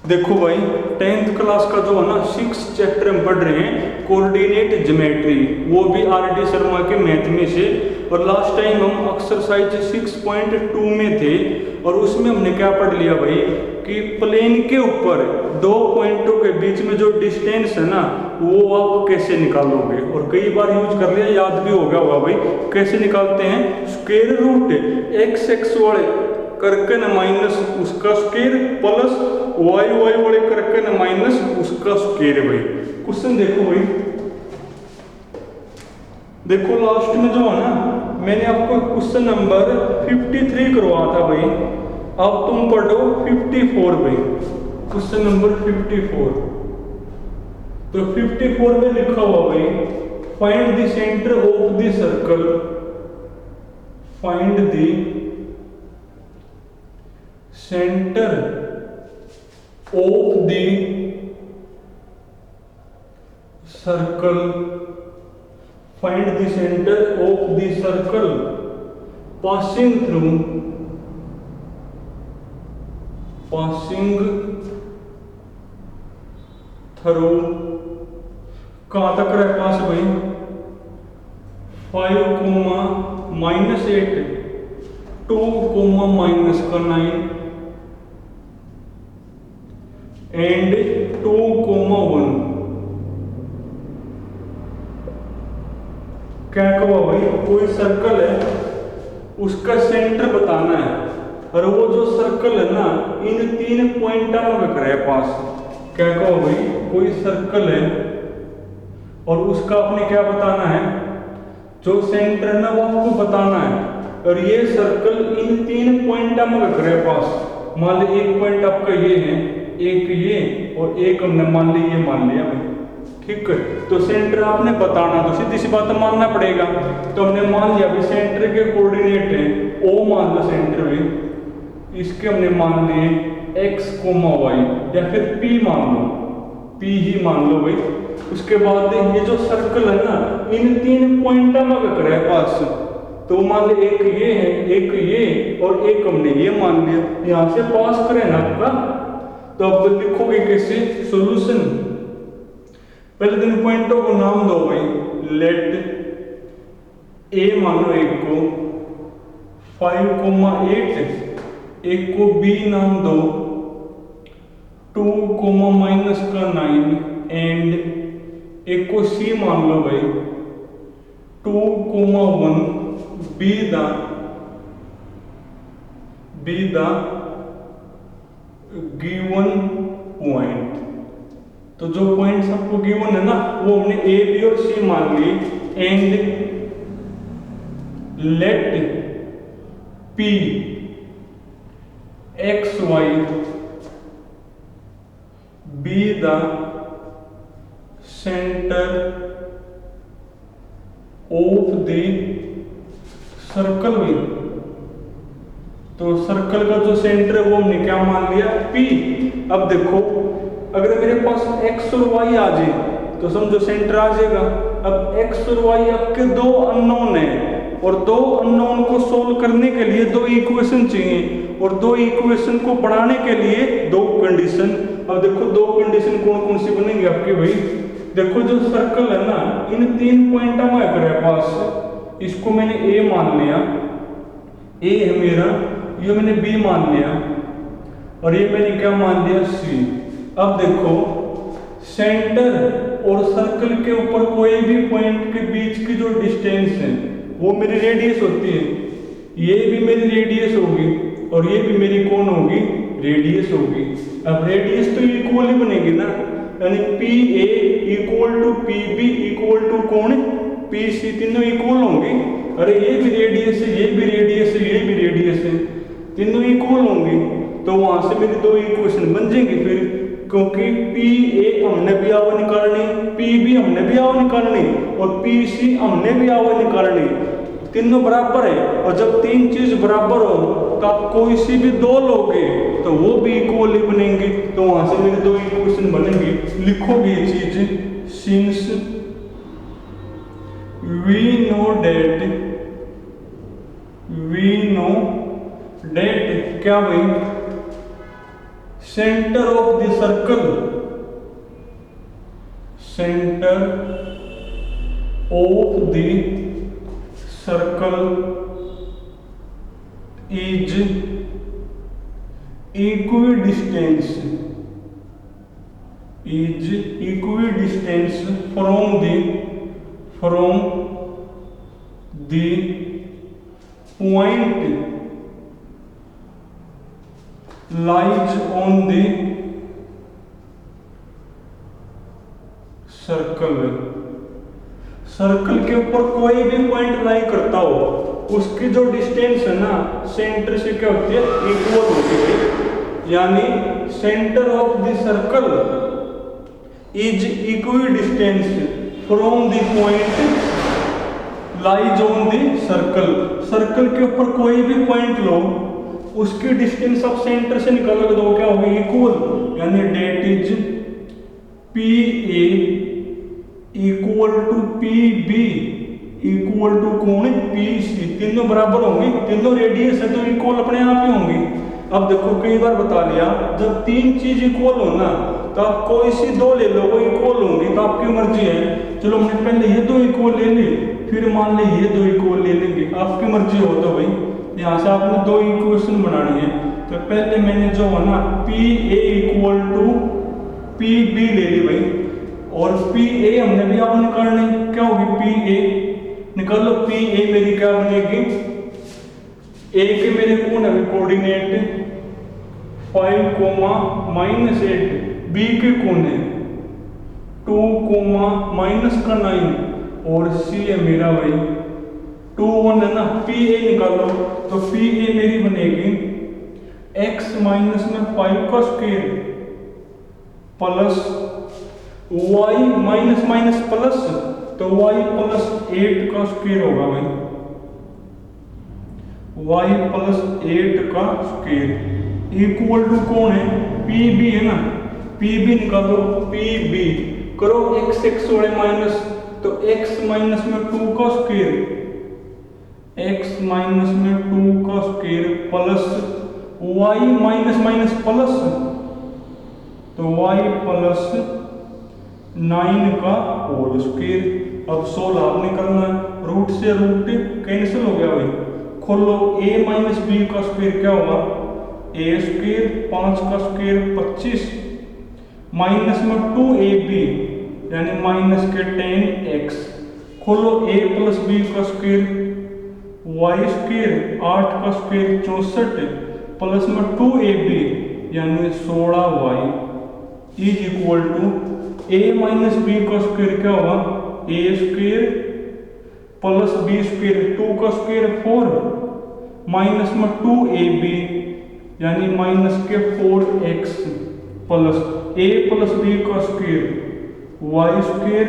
देखो भाई 10th class का जो है ना 6 चैप्टर हम पढ़ रहे हैं कोऑर्डिनेट ज्योमेट्री, वो भी आर.डी. शर्मा के मैथ में से। और लास्ट टाइम हम एक्सरसाइज 6.2 में थे और उसमें हमने क्या पढ़ लिया भाई कि प्लेन के ऊपर दो पॉइंटों के बीच में जो डिस्टेंस है ना वो आप कैसे निकालोगे। और कई बार यूज कर लिया, याद भी हो गया होगा भाई कैसे निकालते हैं। स्क्वायर रूट x वाले करके न माइनस उसका स्क्वायर प्लस y वाले करके न माइनस उसका स्क्वायर। भाई क्वेश्चन देखो भाई, देखो लास्ट में जो है ना मैंने आपको क्वेश्चन नंबर 53 करवाया था भाई, अब तुम पढ़ो 54 भाई, क्वेश्चन नंबर 54। तो 54 में लिखा हुआ भाई find the centre of the circle, find the centre of the circle, find the center of the circle passing through कहाँ तक रहे पास भाई 5, -8, 2, -9 एंड 2, 1। क्या कहो भाई कोई सर्कल है उसका सेंटर बताना है और वो जो सर्कल है ना इन 3 पॉइंटा में रख रहा है पास। क्या कहो भाई कोई सर्कल है और उसका आपने क्या बताना है, जो सेंटर है ना वो आपको बताना है। और ये सर्कल इन 3 पॉइंटा में रख रहा है पास। मान ली एक पॉइंट आपका ये है, एक ये और एक हमने मान ली ये मान लिया भाई, ठीक है। तो सेंटर आपने बताना, तो सीधी सी बात मानना पड़ेगा। तो हमने मान लिया भाई सेंटर के कोऑर्डिनेट है ओ मान लो सेंटर में, इसके हमने मान लिए x, y या फिर p मान लो, p ही मान लो भाई। उसके बाद ये जो सर्कल है ना इन 3 पॉइंटा में रख रहा है पास। तो मान ली एक ये है, एक ये और एक हमने ये मान लिया, यहां से पास करें ना आपका। तो अब लिखोगे कैसे सॉल्यूशन, पहले दिन पॉइंटों को नाम दो भाई, लेट a मानो एक को 5, 8, एक को b नाम दो 2, -9 एंड एक को c मान लो भाई 2, 1 be the given point। तो जो पॉइंट आपको गिवन है ना वो हमने ए, बी और सी मान ली। And let P X Y be the centre of the circle भाई। तो सर्कल का जो सेंटर है वो हमने क्या मान लिया पी। अब देखो अगर मेरे पास x और y आ जाए तो समझो सेंटर आ जाएगा। अब x और y आपके दो अननोन है और दो अननोन को सोल्व करने के लिए दो इक्वेशन चाहिए और दो इक्वेशन को बढ़ाने के लिए दो कंडीशन। अब देखो दो कंडीशन कौन कौन सी बनेंगी आपकी भाई। देखो जो सर्कल है ना इन 3 पॉइंटा में है पास, इसको मैंने a मान लिया, a है मेरा, ये मैंने b मान लिया और ये मैंने क्या मान लिया c। अब देखो सेंटर और सर्कल के ऊपर कोई भी पॉइंट के बीच की जो डिस्टेंस है वो मेरी रेडियस होती है। ये भी मेरी रेडियस होगी और ये भी मेरी कौन होगी, रेडियस होगी। अब रेडियस तो इक्वल ही बनेगी ना, यानी P A equal to P B equal to कौन, पी सी, तीनों इक्वल होंगे। अरे ये भी रेडियस है, ये भी रेडियस है, ये भी रेडियस है, तीनों इक्वल होंगे। तो वहां से मेरी दो इक्वेशन बन जाएंगी फिर, क्योंकि पी ए हमने भी आवा निकालनी, पी बी हमने भी आवा निकालनी और पी सी हमने भी आवा निकालनी, तीनों बराबर है। और जब तीन चीज बराबर हो तो आप कोई सी भी दो लोगे तो वो भी इक्वल ही बनेंगे। तो वहां से मेरी दो इक्वेशन बनेंगी। लिखोगे ये चीज, सिंस वी नो डेट क्या भाई, centre of the circle, centre of the circle is equidistance, is equidistance from the point lies on the circle, circle के ऊपर कोई भी पॉइंट लाई करता हो उसकी जो डिस्टेंस है ना सेंटर से क्या होती है, इक्वल होती है। यानी centre of the circle is equidistance from the point lies on the circle. Circle के ऊपर कोई भी पॉइंट लो उसकी डिस्टेंस आप सेंटर से निकाल दो क्या होगी, इक्वल। यानी that is P A equal to P B equal to कौन है, पी सी। तीनों बराबर होंगे, तीनों रेडियस है तो इक्वल अपने आप ही होंगी। अब देखो कई बार बता लिया, जब तीन चीज इक्वल हो ना तो आप कोई सी दो ले लो वो इक्वल होंगी, तो आपकी मर्जी है। चलो हमने पहले ये दो इक्वल ले ली, फिर मान ले ये दो इक्वल ले लेंगे, आपकी मर्जी हो। तो भाई यहाँ से आपने दो इक्वेशन बनानी है, तो पहले मैंने जो है ना P A equal to P B ले ली भाई, और पी ए हमने भी आप निकालनी, क्या होगी पी ए निकाल लो। पी ए मेरी क्या बनेगी, ए के मेरे कौन है कोऑर्डिनेट 5, -8, बी के कौन है 2, -9 और सी है मेरा भाई 2, 1 है ना। पी ए निकालो तो पी ए मेरी बनेगी x माइनस में 5 का square plus y minus minus plus, तो y प्लस 8 का स्क्वायर होगा भाई, y प्लस 8 का स्क्वायर इक्वल टू कौन है, पी बी है ना। पी बी निकालो, पी बी करो x वाले माइनस, तो x माइनस में 2 का स्क्वायर, x माइनस में 2 का square plus y minus minus plus, तो y प्लस 9 का होल स्क्वायर। अब 16 आप निकलना है, रूट से रूट कैंसिल हो गया भाई। खोलो a माइनस बी का स्क्वायर क्या होगा, a स्क्वायर 5 का स्क्वायर 25 माइनस में 2ab यानी माइनस के 10x। खोलो a प्लस बी का स्क्वायर y स्क्वायर 8 का स्क्वायर 64 प्लस में 2ab यानी 16y is equal to a minus B का स्क्वायर क्या होगा, a square plus B square 2 का स्क्वायर 4 माइनस में 2ab यानी माइनस के 4x plus a plus B का स्क्वायर y स्क्वायर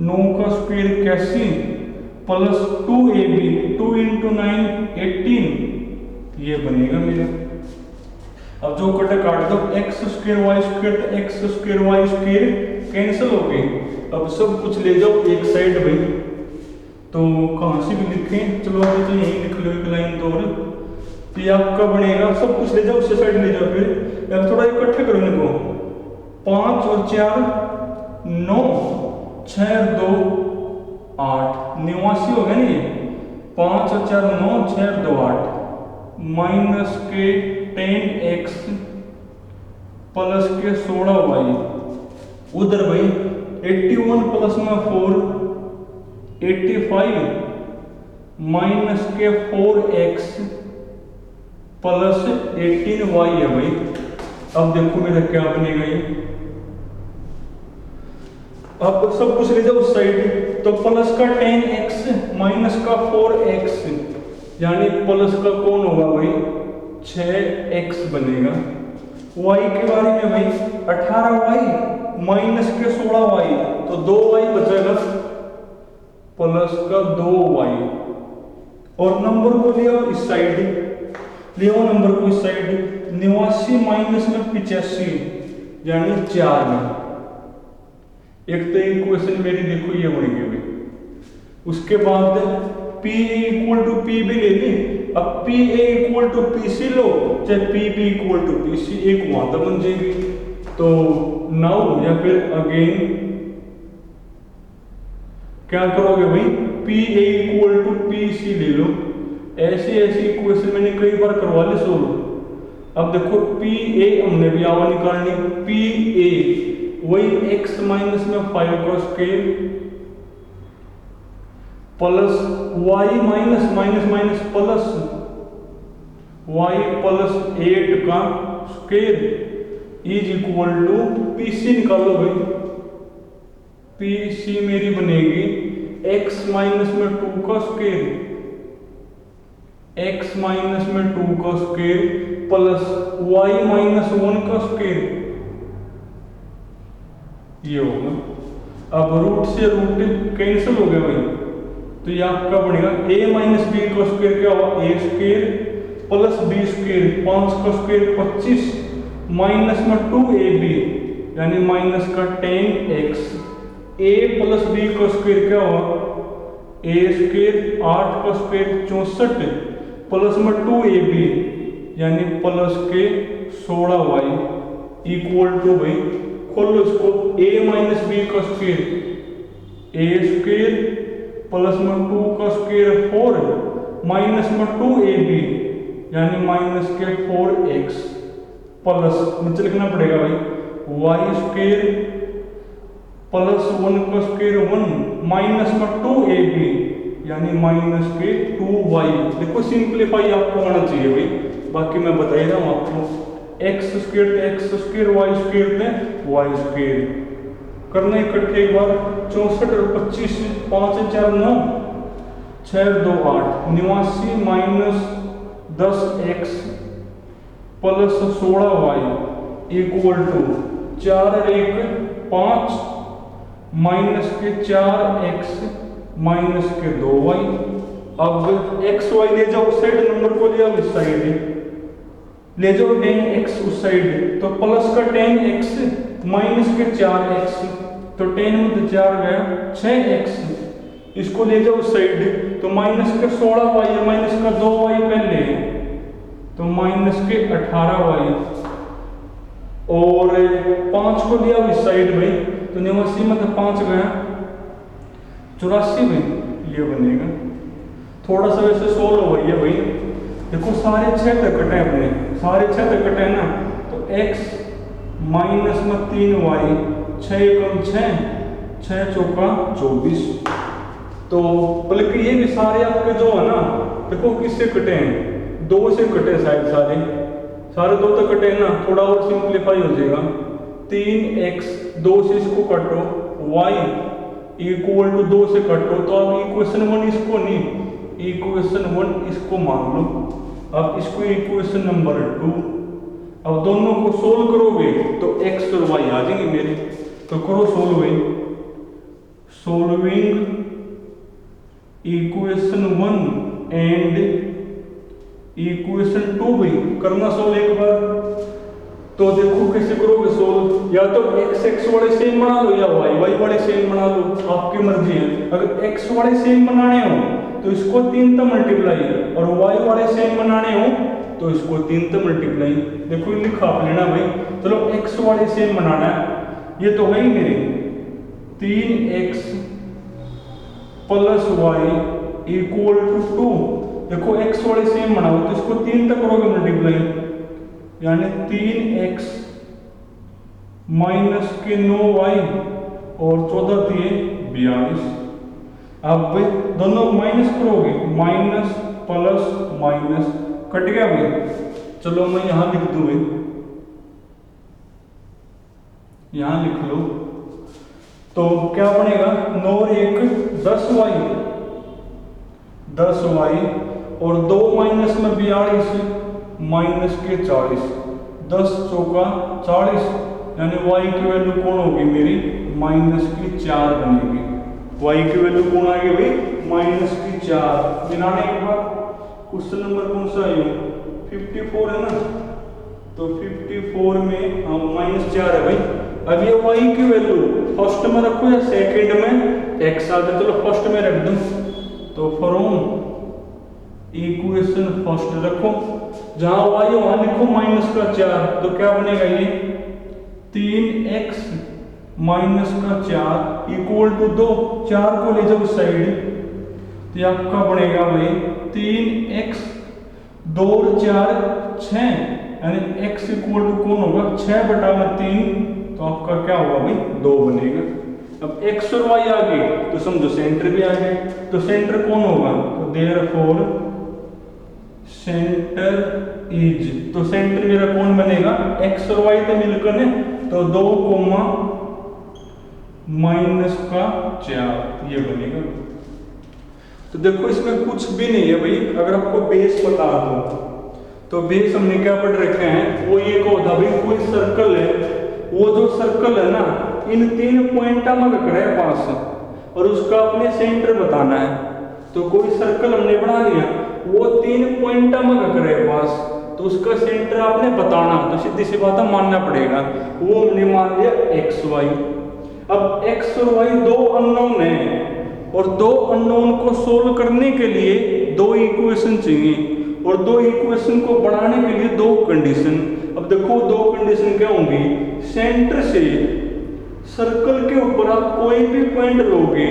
9 का स्क्वायर 81 प्लस 2ab 2 × 9 18 ये बनेगा मेरा। अब जो कटे काट दो x स्क्वायर y स्क्वायर, तो x square y square cancel हो गई। अब सब कुछ ले जाओ एक साइड भाई, तो कहाँ से भी लिखें, चलो अभी तो यहीं लिख लो एक लाइन तो, और तो ये आपका बनेगा, सब कुछ ले जाओ उससे साइड ले जाओ। फिर अब थोड़ा इकट्ठे करो इनको, 5 और 4 9 6 और 2 8 89 हो गया नहीं, 5 और 4 9 6 और 2 8 माइनस के 10x प्लस के 16y उधर भाई 81 प्लस में 4 85 माइनस के 4x प्लस 18y है भाई। अब देखो मेरा क्या बनेगा ये, अब सब कुछ ले जाओ उस साइड, तो प्लस का 10x माइनस का 4x यानी प्लस का कौन होगा भाई 6x बनेगा। y के बारे में भाई 18y माइनस के 16y तो 2y बचेगा प्लस का 2y, और नंबर को ले आओ इस साइड, ले आओ नंबर को इस साइड 89 माइनस में 85 यानी 4 में। एक तो इक्वेशन मेरी देखो ये बनेगी भाई। उसके बाद P A equal to P B ले ली। अब P A equal to P C लो, चाहे P B equal to P C, एक वहां तक बन जाएगी। तो नाउ या फिर अगेन क्या करोगे भाई, P A equal to P C ले लो। ऐसी इक्वेशन मैंने कई बार करवा ली सोल्व। अब देखो पी ए हमने भी आवा निकालनी, पी ए वही एक्स माइनस में 5 का square plus Y minus minus minus plus Y plus 8 का square is equal to P C निकालो भाई। पी सी मेरी बनेगी एक्स माइनस में 2 का स्क्वायर, एक्स माइनस में 2 का स्क्वायर प्लस वाई माइनस 1 का स्क्वायर, ये होगा। अब रूट से रूट कैंसिल हो गया भाई, तो ये आपका बनेगा ए माइनस बी का स्क्वायर क्या हुआ, ए स्क्वायर प्लस बी स्क्वायर, 5 का स्क्वायर 25 माइनस में 2ab यानी माइनस का 10x, a प्लस बी का स्क्वायर क्या हुआ, ए स्क्वायर 8 का स्क्वायर 64 प्लस में 2ab यानी प्लस के 16y इक्वल टू भाई खोलो इसको a माइनस बी का स्क्वायर, ए स्क्वायर प्लस में 2 का स्क्वायर 4 माइनस में 2ab यानी माइनस के 4x प्लस नीचे लिखना पड़ेगा भाई वाई स्क्वायर प्लस 1 का स्क्वायर 1 माइनस में 2ab यानी माइनस के 2y। देखो सिंप्लीफाई आपको आना चाहिए भाई, बाकी मैं बता ही रहा हूँ आपको। एक्स स्क्वायर थे एक्स स्क्वायर, वाई स्क्वायर थे वाई स्क्वायर, करना इकट्ठे एक बार। 64 और 25 5 4 9 6 2 8 89 minus 10x plus 16y equal to 4 और 1 5 माइनस के 4x माइनस के 2y। अब x y ले जाओ उस साइड, नंबर को ले जाओ इस साइड, ले जाओ 10x उस साइड, तो प्लस का 10x माइनस के 4x, तो 10 में 4 गया 6x, इसको ले जाओ उस साइड, तो माइनस के 16y माइनस का 2y पहले, तो माइनस के 18y और 5 को लिया इस साइड भाई, तो 89 में 5 गया 84 में, ये बनेगा। थोड़ा सा वैसे सोल्व हो गई है भाई, देखो सारे 6 तक कटे अपने, सारे 6 तक कटे ना, तो x माइनस में 3y 6 कम 6 चौका 24। तो बल्कि ये भी सारे आपके जो है ना, देखो किससे कटे हैं, 2 से कटे शायद, सारे 2 तक कटे हैं ना, थोड़ा और सिंप्लीफाई हो जाएगा। 3x 2 से इसको कटो, y इक्वल टू 2 से कटो, तो अब इक्वेशन 1 इसको नहीं, इक्वेशन 1 इसको मान लो। अब इसको इक्वेशन नंबर 2, अब दोनों को सोल्व करोगे तो x और y आ जाएंगे मेरे, तो करो सोल्विंग इक्वेशन 1 एंड इक्वेशन 2 भाई करना सोल्व एक बार। तो देखो कैसे करोगे सोल्व, या तो x वाले सेम बना लो या y वाले सेम बना लो, आपकी मर्जी है। अगर x वाले सेम बनाने हो तो इसको 3 से मल्टीप्लाई, और y वाले सेम बनाने हो तो इसको 3 से मल्टीप्लाई। देखो लिखा आप लेना भाई, चलो x वाले सेम बनाना है, ये तो है ही मेरे 3x plus y equal to 2। देखो x वाले सेम बनाओ तो इसको 3 तक करोगे मल्टीप्लाई, यानी 3x माइनस के 9y और 14 दिए 42। अब दोनों माइनस करोगे, माइनस प्लस माइनस कट गया भाई। चलो मैं यहां लिख दूं भाई, यहां लिख लो, तो क्या बनेगा 9 और 1 10y और 2 माइनस में 42 माइनस के 40, 10 चौका 40 यानी y की वैल्यू कौन होगी मेरी, माइनस की 4 बनेगी। y की वैल्यू कौन आएगी भाई, माइनस की 4। मिलाने के बाद क्वेश्चन नंबर कौन सा है, 54 है ना, तो 54 में हम -4 है भाई। अब ये y की वैल्यू फर्स्ट में रखो या सेकंड में, x आ जाए, चलो फर्स्ट में रख दूं, तो फ्रॉम इक्वेशन फर्स्ट रखो, जहां y वहां लिखो -4, तो क्या बनेगा ये 3x -4 इक्वल टू 2, 4 को ले जाओ साइड, तो ये आपका बनेगा भाई 3x 2 और 4 6, यानी x इक्वल टू कौन होगा 6/3, तो आपका क्या होगा भाई 2 बनेगा। अब x और y आ गए तो समझो सेंटर भी आ गए, तो सेंटर कौन होगा, तो देयरफॉर सेंटर इज, तो सेंटर मेरा कौन बनेगा x और y तो मिलकर है, तो 2, -4 ये बनेगा। तो देखो इसमें कुछ भी नहीं है भाई, अगर आपको बेस बता दो तो बेस हमने क्या पढ़ रखे हैं, वो ये को था भाई कोई सर्कल है, वो जो सर्कल है ना इन 3 पॉइंटा में रख रहा है पास और उसका अपने सेंटर बताना है। तो कोई सर्कल हमने बना लिया, वो 3 पॉइंटा में रख रहा है पास, तो उसका सेंटर आपने बताना, तो सीधी सी बात है मानना पड़ेगा, वो हमने मान लिया x y। अब x और y 2 अननोन है और 2 अननोन को सोल्व करने के लिए 2 इक्वेशन चाहिए और 2 इक्वेशन को बढ़ाने के लिए 2 कंडीशन। अब देखो 2 कंडीशन क्या होंगी, सेंटर से सर्कल के ऊपर आप कोई भी पॉइंट लोगे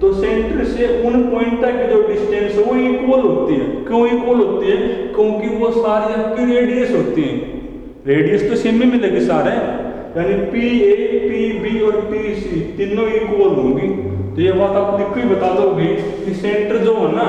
तो सेंटर से उन पॉइंट तक की जो डिस्टेंस है वो इक्वल होती है। क्यों इक्वल होती है, क्योंकि वो सारी आपकी रेडियस होती है, रेडियस तो सेम ही मिलेगी सारे, यानी PA, PB और PC तीनों इक्वल होंगी। तो ये बात आप लिख के बता दोगे कि सेंटर जो है ना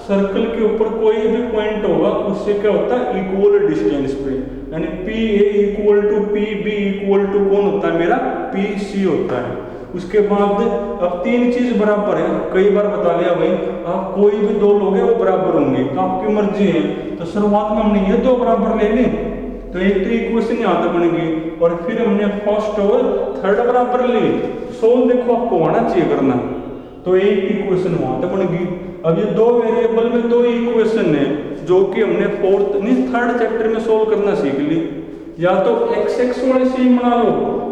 सर्कल के ऊपर कोई भी पॉइंट होगा उससे क्या होता है इक्वल डिस्टेंस पे, यानी PA equal to PB equal to कौन होता है मेरा PC होता है। उसके बाद अब 3 चीज बराबर है, कई बार बता लिया भाई आप कोई भी 2 लोग हैं वो बराबर होंगे, तो आपकी मर्जी है। तो शुरुआत में हमने ये 2 बराबर ले ली, तो एक तो इक्वेशन यहाँ तक बन गई और फिर हमने फर्स्ट और थर्ड बराबर ली। सोल्व देखो आपको आना चाहिए करना, तो एक इक्वेशन वहां तक बन गई। अब ये 2 वेरिएबल में 2 इक्वेशन है जो कि हमने थर्ड चैप्टर में सोल्व करना सीख ली। या तो x वाली सेम बना लो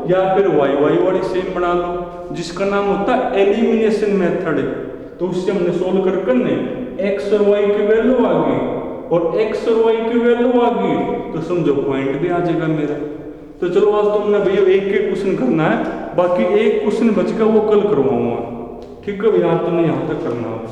या फिर y वाली सेम बना लो, जिसका नाम होता है एलिमिनेशन मेथड। तो उससे हमने सोल्व कर करने x और y की वैल्यू आ गई और x और y की वैल्यू आ गई, तो समझो पॉइंट भी आ जाएगा मेरा। तो चलो आज तुमने भैया एक क्वेश्चन करना है, बाकी एक क्वेश्चन बच गया वो कल करवाऊंगा, ठीक है भैया, तो नहीं यहाँ तक करना होगा।